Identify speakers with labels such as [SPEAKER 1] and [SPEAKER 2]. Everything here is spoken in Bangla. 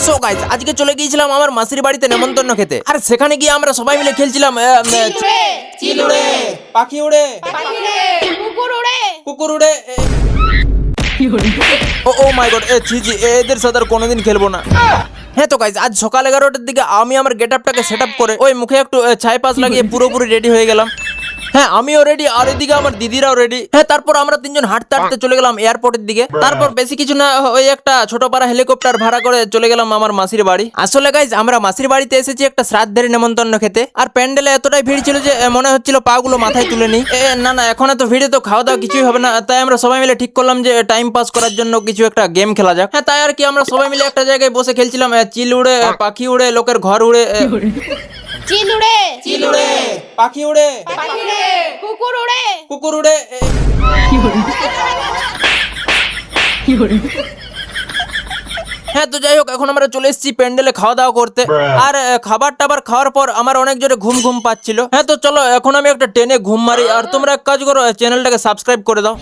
[SPEAKER 1] সো গাইস, আজকে চলে গিয়েছিলাম আমার মাসির বাড়িতে নেমন্তন্ন খেতে। আর সেখানে গিয়ে আমরা সবাই মিলে খেলছিলাম চিল উড়ে, পাখি উড়ে, কুকুর উড়ে। ও মাই গড, ছি এদের সাথে আর কোনোদিন খেলবো না। হ্যাঁ তো গাইস, আজ সকাল 11টার দিকে আমি আমার গেটআপটাকে সেট আপ করে ওই মুখে একটু ছাই পাশ লাগিয়ে পুরোপুরি রেডি হয়ে গেলাম। হ্যাঁ, আমিও রেডি আর এদিকে আমার দিদিরাও রেডি। হ্যাঁ, তারপর আমরা তিনজন হাঁটতে হাঁটতে চলে গেলাম এয়ারপোর্টের দিকে। তারপর বেশি কিছু না, ওই একটা ছোট পাড়া হেলিকপ্টার ভাড়া করে চলে গেলাম আমার মাসির বাড়ি। আসলে গাইস, আমরা মাসির বাড়িতে এসেছি একটা শ্রাদ্ধের নেমন্তন্ন খেতে। আর প্যান্ডেলে এতটাই ভিড় ছিল যে মনে হচ্ছিল পাগুলো মাথায় তুলে নি। না এখন এত ভিড়ে তো খাওয়া দাওয়া কিছুই হবে না। তাই আমরা সবাই মিলে ঠিক করলাম যে টাইম পাস করার জন্য কিছু একটা গেম খেলা যাক। হ্যাঁ, তাই আর কি আমরা সবাই মিলে একটা জায়গায় বসে খেলছিলাম চিল উড়ে, পাখি উড়ে, লোকের ঘর উড়ে।
[SPEAKER 2] চিল উড়ে,
[SPEAKER 1] পাখি উড়ে,
[SPEAKER 2] কুকুর উড়ে।
[SPEAKER 1] কুকুর উড়ে। হ্যাঁ, তো যাই হোক, এখন আমরা চলে এসেছি প্যান্ডেলে খাওয়া দাওয়া করতে। আর খাবার টাবার খাওয়ার পর আমার অনেক জোরে ঘুম পাচ্ছিল। হ্যাঁ, তো চলো এখন আমি একটা টেনে ঘুম মারি। আর তোমরা এক কাজ করো, চ্যানেলটাকে সাবস্ক্রাইব করে দাও।